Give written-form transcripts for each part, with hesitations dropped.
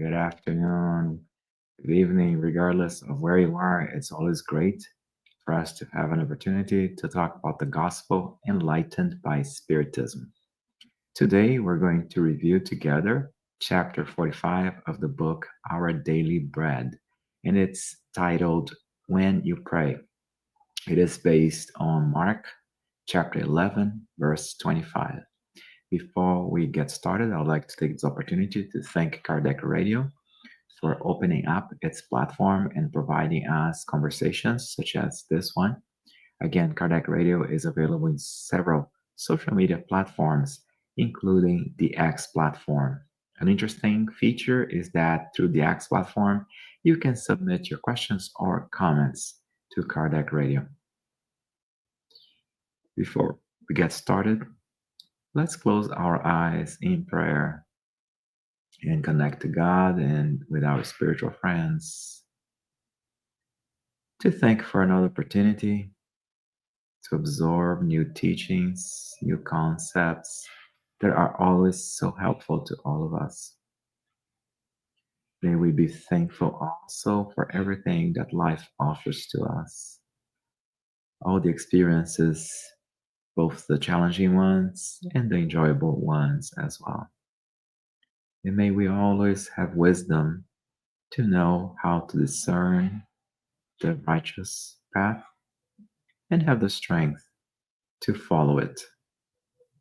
good afternoon, good evening, regardless of where you are. It's always great for us to have an opportunity to talk about the gospel enlightened by Spiritism. Today, we're going to review together chapter 45 of the book Our Daily Bread, and it's titled When You Pray. It is based on Mark chapter 11, verse 25. Before we get started, I would like to take this opportunity to thank Kardec Radio for opening up its platform and providing us conversations such as this one. Again, Kardec Radio is available in several social media platforms, including the X platform. An interesting feature is that through the X platform, you can submit your questions or comments to Kardec Radio. Before we get started, let's close our eyes in prayer and connect to God and with our spiritual friends to thank for another opportunity to absorb new teachings, new concepts that are always so helpful to all of us. May we be thankful also for everything that life offers to us, all the experiences, both the challenging ones and the enjoyable ones as well. And may we always have wisdom to know how to discern the righteous path and have the strength to follow it.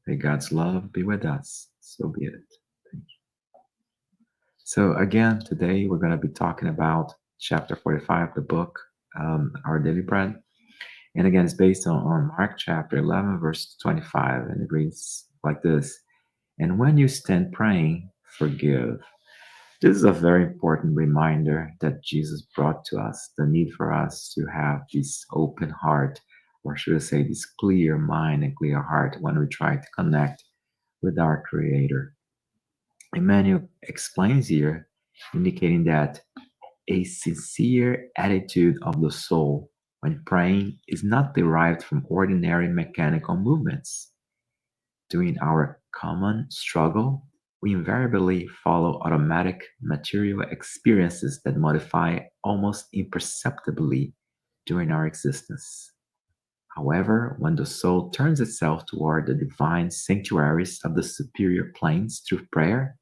May God's love be with us. So be it. Thank you. So, again, today we're going to be talking about chapter 45 of the book, Our Daily Bread. And again, it's based on Mark chapter 11, verse 25. And it reads like this: And when you stand praying, forgive. This is a very important reminder that Jesus brought to us the need for us to have this open heart, or should I say, this clear mind and clear heart when we try to connect with our Creator. Emmanuel explains here, indicating that a sincere attitude of the soul when praying is not derived from ordinary mechanical movements. During our common struggle, we invariably follow automatic material experiences that modify almost imperceptibly during our existence. However, when the soul turns itself toward the divine sanctuaries of the superior planes through prayer,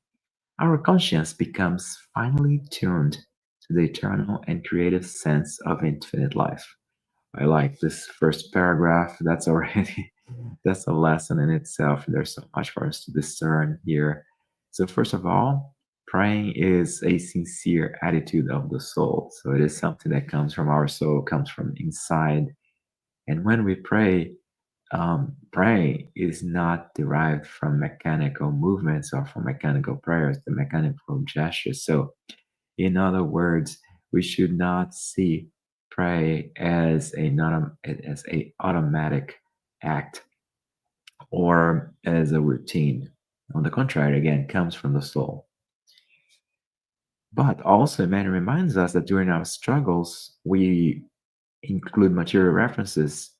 our conscience becomes finely tuned to the eternal and creative sense of infinite life. I like this first paragraph. That's already that's a lesson in itself. There's so much for us to discern here. So first of all, praying is a sincere attitude of the soul. So it is something that comes from our soul, comes from inside. And when we pray, pray is not derived from mechanical movements or from mechanical prayers, the mechanical gestures. So in other words, we should not see pray as a automatic act or as a routine. On the contrary, again, comes from the soul. But also, man reminds us that during our struggles, we include material references,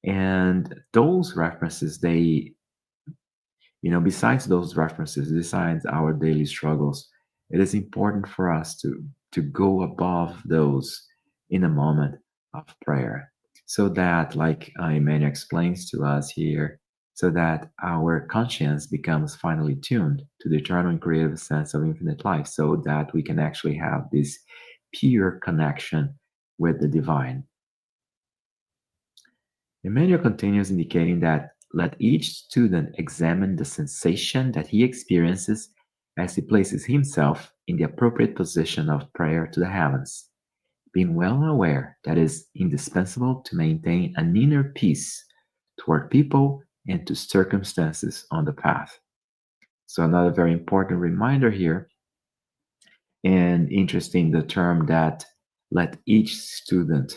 and those references, besides those references, besides our daily struggles, it is important for us to go above those in a moment of prayer, so that, like Emmanuel explains to us here, so that our conscience becomes finally tuned to the eternal and creative sense of infinite life, so that we can actually have this pure connection with the divine. Emmanuel continues, indicating that let each student examine the sensation that he experiences as he places himself in the appropriate position of prayer to the heavens, being well aware that it is indispensable to maintain an inner peace toward people and to circumstances on the path. So, another very important reminder here, and interesting, the term that let each student.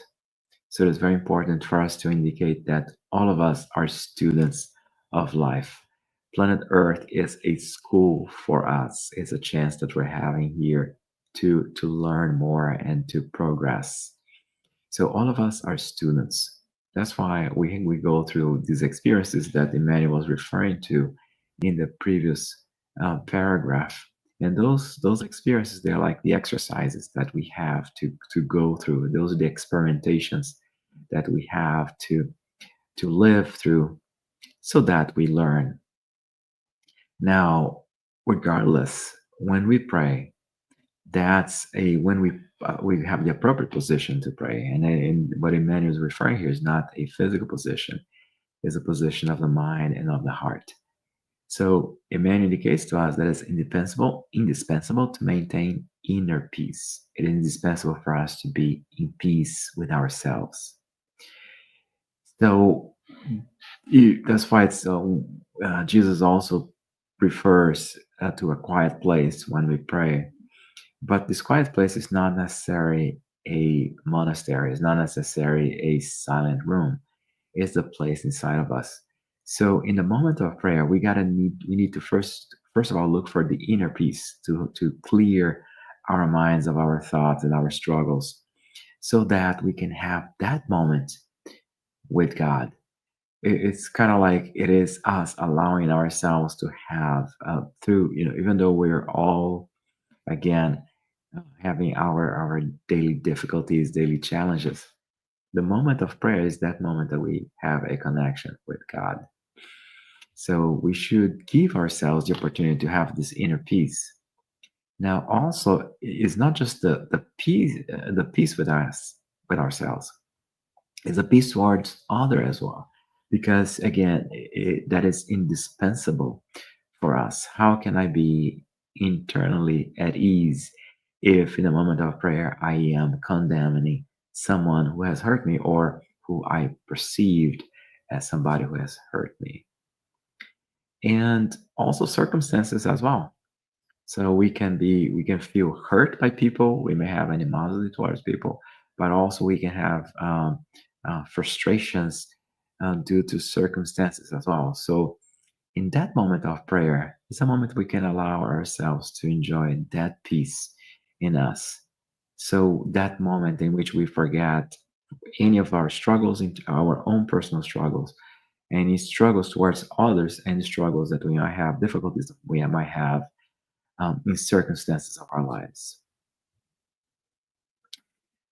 So it's very important for us to indicate that all of us are students of life. Planet Earth is a school for us. It's a chance that we're having here to learn more and to progress. So all of us are students. That's why we go through these experiences that Emmanuel was referring to in the previous paragraph. And those experiences, they're like the exercises that we have to go through. Those are the experimentations that we have to live through so that we learn. Now, regardless, when we pray, that's a when we have the appropriate position to pray. And what Emmanuel is referring here is not a physical position, it's a position of the mind and of the heart. So Emmanuel indicates to us that it's indispensable to maintain inner peace. It is indispensable for us to be in peace with ourselves. So that's why it's so. Jesus also refers to a quiet place when we pray. But this quiet place is not necessarily a monastery. It's not necessarily a silent room. It's the place inside of us. So in the moment of prayer, we need to first of all look for the inner peace to clear our minds of our thoughts and our struggles, so that we can have that moment with God. It's kind of like it is us allowing ourselves to have through, even though we're all again having our daily difficulties, daily challenges. The moment of prayer is that moment that we have a connection with God. So we should give ourselves the opportunity to have this inner peace. Now, also, it's not just the peace with us, with ourselves. It's a peace towards other as well, because again, that is indispensable for us. How can I be internally at ease if in a moment of prayer I am condemning someone who has hurt me or who I perceived as somebody who has hurt me? And also circumstances as well. So we can feel hurt by people. We may have animosity towards people, but also we can have frustrations due to circumstances as well. So in that moment of prayer, it's a moment we can allow ourselves to enjoy that peace in us. So that moment in which we forget any of our struggles, into our own personal struggles, any struggles towards others, any struggles that we might have, difficulties that we might have in circumstances of our lives.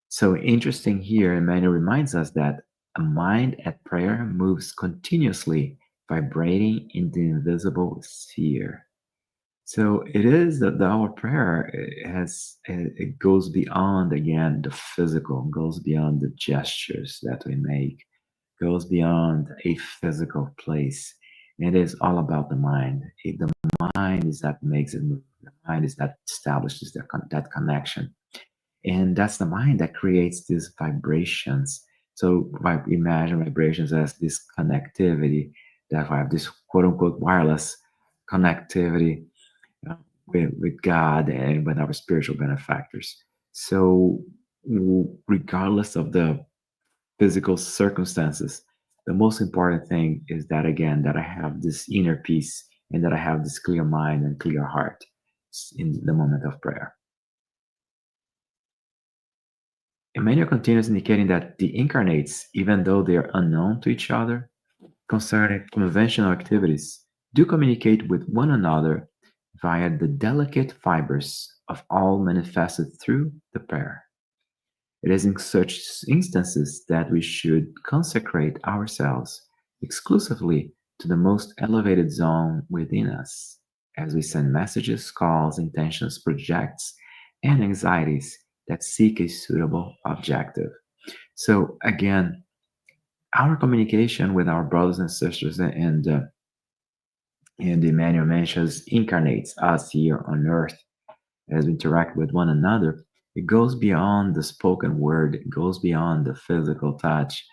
So interesting here, Emmanuel reminds us that a mind at prayer moves continuously, vibrating in the invisible sphere. So it is that our prayer it goes beyond again the physical, goes beyond the gestures that we make, goes beyond a physical place. It is all about the mind. The mind is that makes it move. The mind is that establishes that connection, and that's the mind that creates these vibrations. So imagine vibrations as this connectivity that I have this quote unquote wireless connectivity with God and with our spiritual benefactors. So, regardless of the physical circumstances, the most important thing is that, again, that I have this inner peace and that I have this clear mind and clear heart in the moment of prayer. Emmanuel continues indicating that the incarnates, even though they are unknown to each other, concerning conventional activities, do communicate with one another via the delicate fibers of all manifested through the prayer. It is in such instances that we should consecrate ourselves exclusively to the most elevated zone within us, as we send messages, calls, intentions, projects, and anxieties that seek a suitable objective. So, again, our communication with our brothers and sisters and Emmanuel mentions incarnates us here on earth as we interact with one another. It goes beyond the spoken word, it goes beyond the physical touch,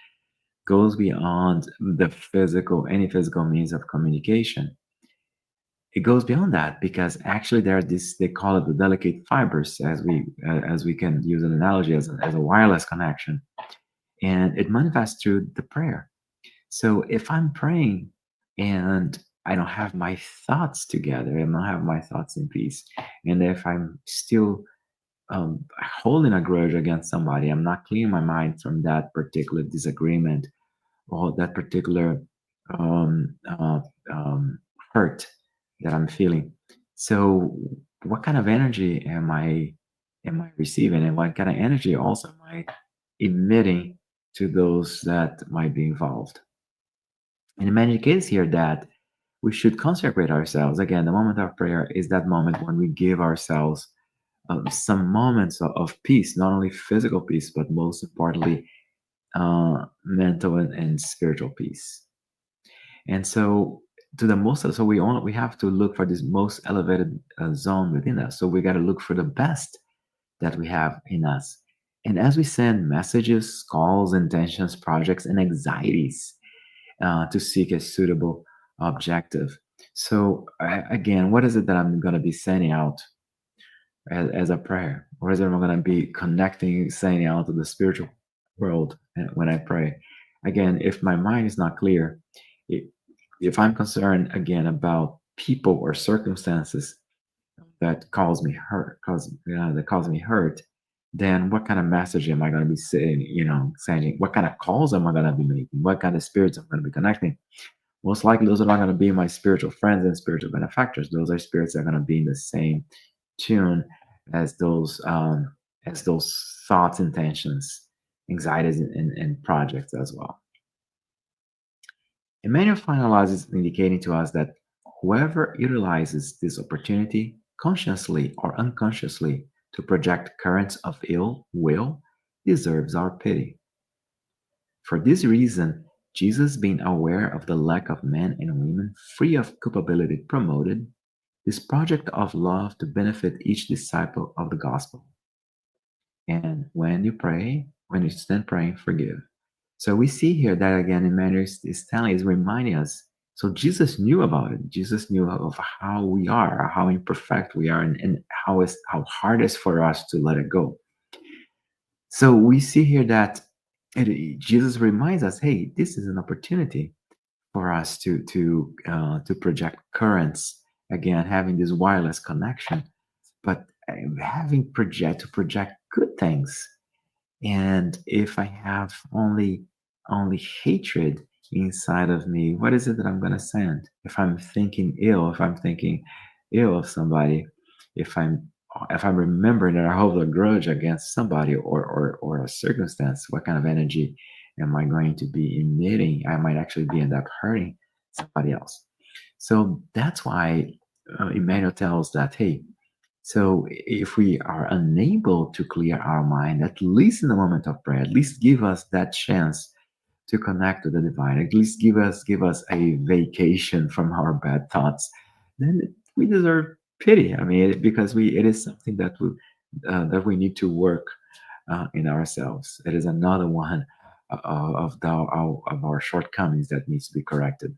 goes beyond any physical means of communication. It goes beyond that because actually there are this, they call it the delicate fibers, as we can use an analogy as a wireless connection, and it manifests through the prayer. So if I'm praying and I don't have my thoughts together, I don't have my thoughts in peace, and if I'm still holding a grudge against somebody, I'm not clearing my mind from that particular disagreement or that particular um, uh, um, hurt that I'm feeling. So what kind of energy am I receiving, and what kind of energy also am I emitting to those that might be involved? And in many cases here that we should consecrate ourselves. Again, the moment of prayer is that moment when we give ourselves some moments of peace, not only physical peace, but most importantly, mental and spiritual peace. And so, to the most, so we have to look for this most elevated zone within us. So we got to look for the best that we have in us. And as we send messages, calls, intentions, projects, and anxieties to seek a suitable objective. So again, what is it that I'm going to be sending out as a prayer? What is it I'm going to be connecting, sending out to the spiritual world when I pray? Again, if my mind is not clear, i- if I'm concerned again about people or circumstances that cause me hurt, then what kind of message am I going to be saying? Sending? What kind of calls am I going to be making? What kind of spirits I'm going to be connecting? Most likely, those are not going to be my spiritual friends and spiritual benefactors. Those are spirits that are going to be in the same tune as those thoughts, intentions, anxieties, and projects as well. Emmanuel finalizes indicating to us that whoever utilizes this opportunity consciously or unconsciously to project currents of ill will deserves our pity. For this reason, Jesus, being aware of the lack of men and women free of culpability, promoted this project of love to benefit each disciple of the gospel. And when you stand praying, forgive. So we see here that again, Emmanuel is telling, is reminding us. So Jesus knew about it. Jesus knew of how we are, how imperfect we are, and how hard it is for us to let it go. So we see here that Jesus reminds us, hey, this is an opportunity for us to project currents again, having this wireless connection, but having project good things. And if I have only hatred inside of me, what is it that I'm going to send? If I'm thinking ill of somebody, if I'm if I'm remembering that I hold a grudge against somebody or a circumstance, what kind of energy am I going to be emitting? I might actually be end up hurting somebody else. So that's why Emmanuel tells that, hey, so if we are unable to clear our mind, at least in the moment of prayer, at least give us that chance to connect to the divine. At least give us a vacation from our bad thoughts. Then we deserve pity. I mean, because it is something that we need to work in ourselves. It is another one of our shortcomings that needs to be corrected.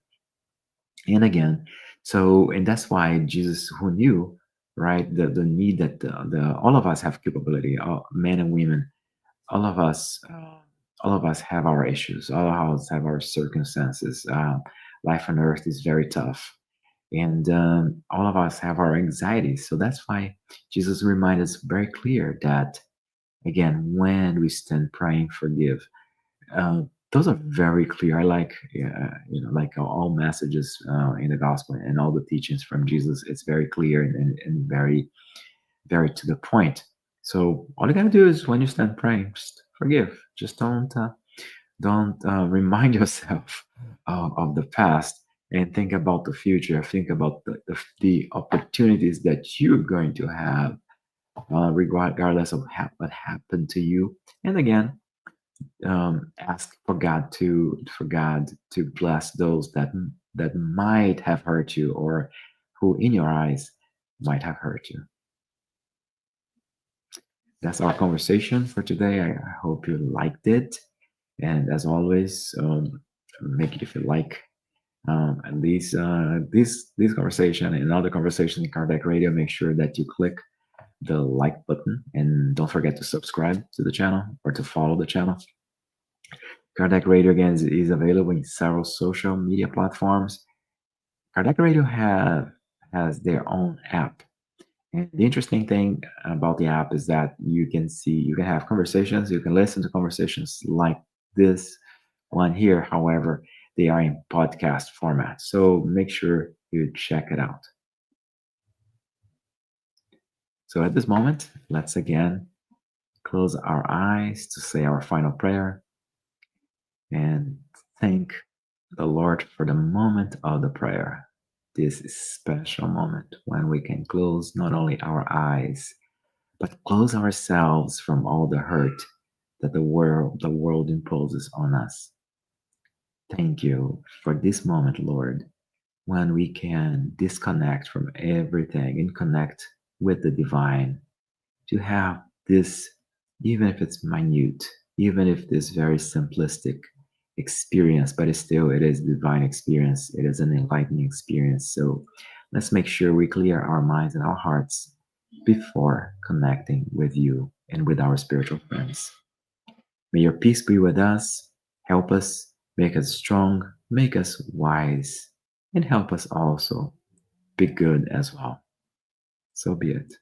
And again, and that's why Jesus, who knew, right, the need that the all of us have capability, men and women, all of us, all of us have our issues, all of us have our circumstances. Life on earth is very tough, and all of us have our anxieties. So that's why Jesus reminds us very clear that again, when we stand praying, forgive. Those are very clear. I like, like all messages in the gospel and all the teachings from Jesus. It's very clear and very, very to the point. So all you gotta do is when you stand praying, just forgive. Just don't remind yourself of the past and think about the future. Think about the opportunities that you're going to have, regardless of what happened to you. And again, ask for God to bless those that might have hurt you or who in your eyes might have hurt you. That's our conversation for today. I hope you liked it, and as always, make it if you like. At least this conversation and other conversations in Kardec Radio, make sure that you click the like button and don't forget to subscribe to the channel or to follow the channel. Kardec Radio again is available in several social media platforms. Kardec Radio has their own app. And the interesting thing about the app is that you can have conversations, you can listen to conversations like this one here. However, they are in podcast format. So make sure you check it out. So at this moment, let's again close our eyes to say our final prayer and thank the Lord for the moment of the prayer. This special moment when we can close not only our eyes, but close ourselves from all the hurt that the world imposes on us. Thank you for this moment, Lord, when we can disconnect from everything and connect with the divine, to have this, even if it's minute, even if this very simplistic experience, but it is divine experience. It is an enlightening experience. So let's make sure we clear our minds and our hearts before connecting with you and with our spiritual friends. May your peace be with us, help us, make us strong, make us wise, and help us also be good as well. So be it.